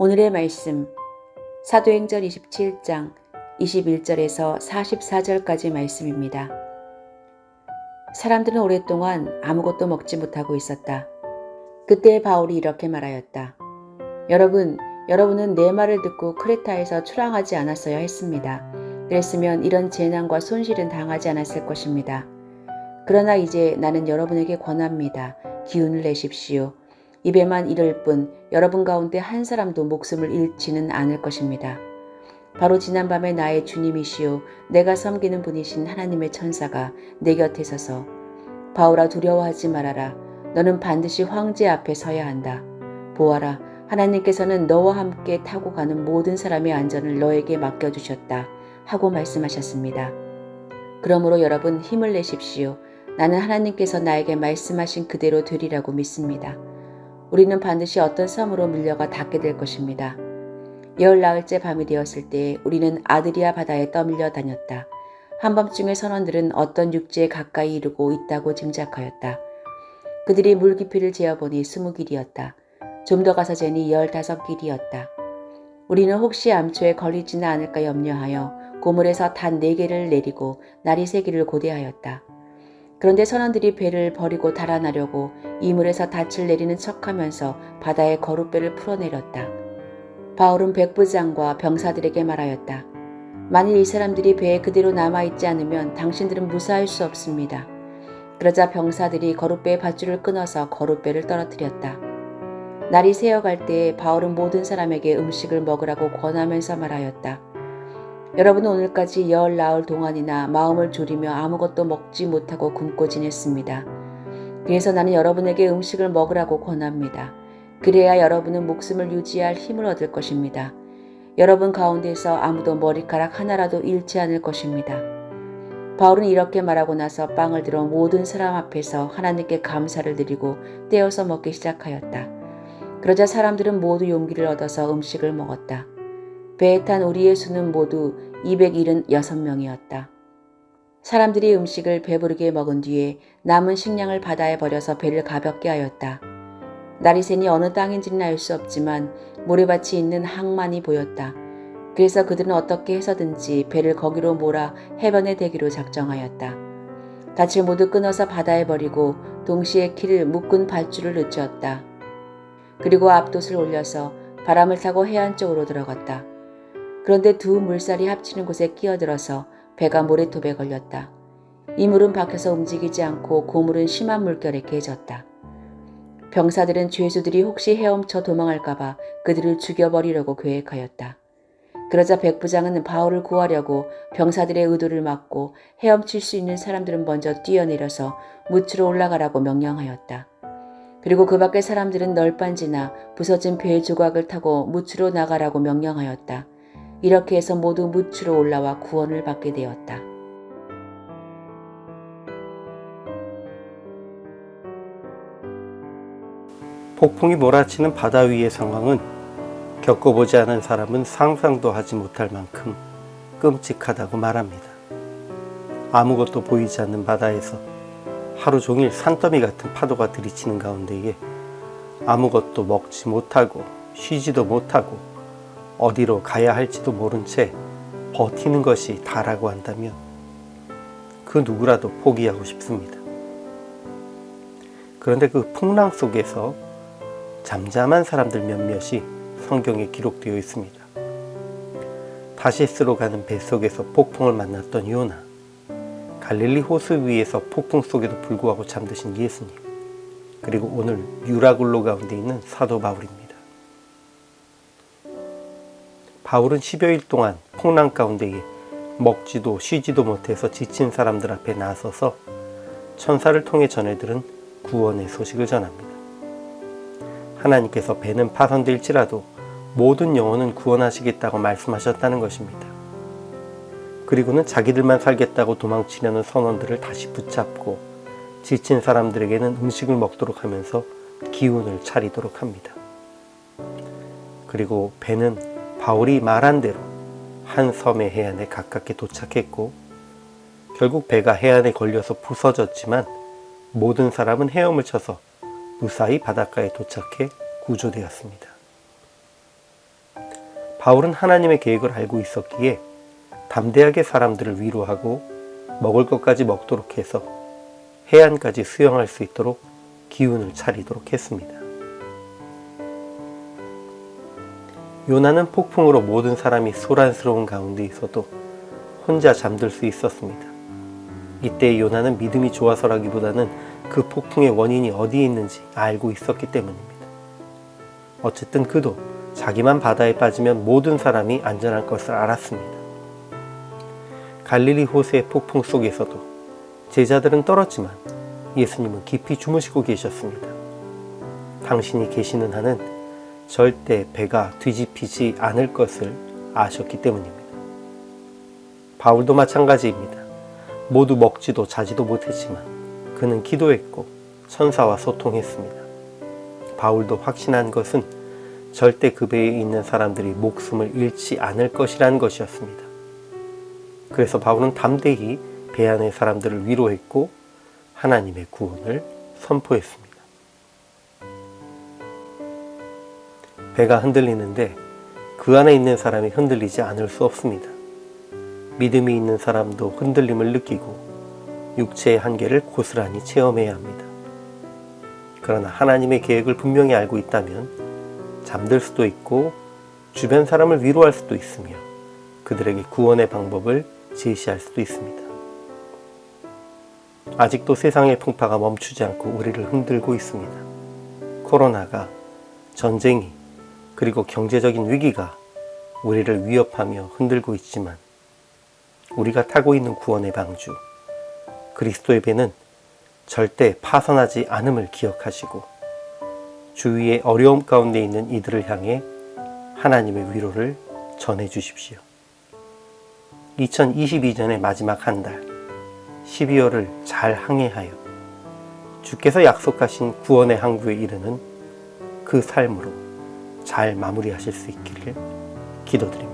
오늘의 말씀 사도행전 27장 21절에서 44절까지 말씀입니다. 사람들은 오랫동안 아무것도 먹지 못하고 있었다. 그때 바울이 이렇게 말하였다. 여러분은 내 말을 듣고 크레타에서 출항하지 않았어야 했습니다. 그랬으면 이런 재난과 손실은 당하지 않았을 것입니다. 그러나 이제 나는 여러분에게 권합니다. 기운을 내십시오. 입에만 이를 뿐 여러분 가운데 한 사람도 목숨을 잃지는 않을 것입니다. 바로 지난밤에 나의 주님이시요 내가 섬기는 분이신 하나님의 천사가 내 곁에 서서 바울아 두려워하지 말아라. 너는 반드시 황제 앞에 서야 한다. 보아라. 하나님께서는 너와 함께 타고 가는 모든 사람의 안전을 너에게 맡겨주셨다. 하고 말씀하셨습니다. 그러므로 여러분 힘을 내십시오. 나는 하나님께서 나에게 말씀하신 그대로 되리라고 믿습니다. 우리는 반드시 어떤 섬으로 밀려가 닿게 될 것입니다. 열나흘째 밤이 되었을 때 우리는 아드리아 바다에 떠밀려 다녔다. 한밤중에 선원들은 어떤 육지에 가까이 이르고 있다고 짐작하였다. 그들이 물 깊이를 재어보니 20길이었다. 좀 더 가서 재니 15길이었다. 우리는 혹시 암초에 걸리지는 않을까 염려하여 고물에서 단 4개를 내리고 날이 새기를 고대하였다. 그런데 선원들이 배를 버리고 달아나려고 이물에서 닻을 내리는 척하면서 바다에 거룻배를 풀어내렸다. 바울은 백부장과 병사들에게 말하였다. 만일 이 사람들이 배에 그대로 남아있지 않으면 당신들은 무사할 수 없습니다. 그러자 병사들이 거룻배의 밧줄을 끊어서 거룻배를 떨어뜨렸다. 날이 새어갈 때에 바울은 모든 사람에게 음식을 먹으라고 권하면서 말하였다. 여러분은 오늘까지 열나흘 동안이나 마음을 졸이며 아무것도 먹지 못하고 굶고 지냈습니다. 그래서 나는 여러분에게 음식을 먹으라고 권합니다. 그래야 여러분은 목숨을 유지할 힘을 얻을 것입니다. 여러분 가운데서 아무도 머리카락 하나라도 잃지 않을 것입니다. 바울은 이렇게 말하고 나서 빵을 들어 모든 사람 앞에서 하나님께 감사를 드리고 떼어서 먹기 시작하였다. 그러자 사람들은 모두 용기를 얻어서 음식을 먹었다. 배에 탄 우리의 수는 모두 276명이었다. 사람들이 음식을 배부르게 먹은 뒤에 남은 식량을 바다에 버려서 배를 가볍게 하였다. 날이 새니 어느 땅인지는 알 수 없지만 모래밭이 있는 항만이 보였다. 그래서 그들은 어떻게 해서든지 배를 거기로 몰아 해변에 대기로 작정하였다. 닻을 모두 끊어서 바다에 버리고 동시에 키를 묶은 밧줄을 늦추었다. 그리고 앞돛을 올려서 바람을 타고 해안 쪽으로 들어갔다. 그런데 두 물살이 합치는 곳에 끼어들어서 배가 모래톱에 걸렸다. 이 물은 박혀서 움직이지 않고 고물은 심한 물결에 깨졌다. 병사들은 죄수들이 혹시 헤엄쳐 도망할까봐 그들을 죽여버리려고 계획하였다. 그러자 백부장은 바울을 구하려고 병사들의 의도를 막고 헤엄칠 수 있는 사람들은 먼저 뛰어내려서 무치로 올라가라고 명령하였다. 그리고 그 밖의 사람들은 널빤지나 부서진 배의 조각을 타고 무치로 나가라고 명령하였다. 이렇게 해서 모두 무치로 올라와 구원을 받게 되었다. 폭풍이 몰아치는 바다 위의 상황은 겪어보지 않은 사람은 상상도 하지 못할 만큼 끔찍하다고 말합니다. 아무것도 보이지 않는 바다에서 하루 종일 산더미 같은 파도가 들이치는 가운데에 아무것도 먹지 못하고 쉬지도 못하고 어디로 가야 할지도 모른 채 버티는 것이 다라고 한다면 그 누구라도 포기하고 싶습니다. 그런데 그 풍랑 속에서 잠잠한 사람들 몇몇이 성경에 기록되어 있습니다. 다시스로 가는 배 속에서 폭풍을 만났던 요나, 갈릴리 호수 위에서 폭풍 속에도 불구하고 잠드신 예수님, 그리고 오늘 유라굴로 가운데 있는 사도 바울입니다. 바울은 10여일 동안 풍랑 가운데에 먹지도 쉬지도 못해서 지친 사람들 앞에 나서서 천사를 통해 전해들은 구원의 소식을 전합니다. 하나님께서 배는 파손될지라도 모든 영혼은 구원하시겠다고 말씀하셨다는 것입니다. 그리고는 자기들만 살겠다고 도망치려는 선원들을 다시 붙잡고 지친 사람들에게는 음식을 먹도록 하면서 기운을 차리도록 합니다. 그리고 배는 바울이 말한 대로 한 섬의 해안에 가깝게 도착했고 결국 배가 해안에 걸려서 부서졌지만 모든 사람은 헤엄을 쳐서 무사히 바닷가에 도착해 구조되었습니다. 바울은 하나님의 계획을 알고 있었기에 담대하게 사람들을 위로하고 먹을 것까지 먹도록 해서 해안까지 수영할 수 있도록 기운을 차리도록 했습니다. 요나는 폭풍으로 모든 사람이 소란스러운 가운데 있어도 혼자 잠들 수 있었습니다. 이때 요나는 믿음이 좋아서라기보다는 그 폭풍의 원인이 어디에 있는지 알고 있었기 때문입니다. 어쨌든 그도 자기만 바다에 빠지면 모든 사람이 안전할 것을 알았습니다. 갈릴리 호수의 폭풍 속에서도 제자들은 떨었지만 예수님은 깊이 주무시고 계셨습니다. 당신이 계시는 한은 절대 배가 뒤집히지 않을 것을 아셨기 때문입니다. 바울도 마찬가지입니다. 모두 먹지도 자지도 못했지만 그는 기도했고 천사와 소통했습니다. 바울도 확신한 것은 절대 그 배에 있는 사람들이 목숨을 잃지 않을 것이라는 것이었습니다. 그래서 바울은 담대히 배 안의 사람들을 위로했고 하나님의 구원을 선포했습니다. 배가 흔들리는데 그 안에 있는 사람이 흔들리지 않을 수 없습니다. 믿음이 있는 사람도 흔들림을 느끼고 육체의 한계를 고스란히 체험해야 합니다. 그러나 하나님의 계획을 분명히 알고 있다면 잠들 수도 있고 주변 사람을 위로할 수도 있으며 그들에게 구원의 방법을 제시할 수도 있습니다. 아직도 세상의 풍파가 멈추지 않고 우리를 흔들고 있습니다. 코로나가, 전쟁이, 그리고 경제적인 위기가 우리를 위협하며 흔들고 있지만 우리가 타고 있는 구원의 방주, 그리스도의 배는 절대 파손하지 않음을 기억하시고 주위의 어려움 가운데 있는 이들을 향해 하나님의 위로를 전해 주십시오. 2022년의 마지막 한 달, 12월을 잘 항해하여 주께서 약속하신 구원의 항구에 이르는 그 삶으로 잘 마무리하실 수 있기를 기도드립니다.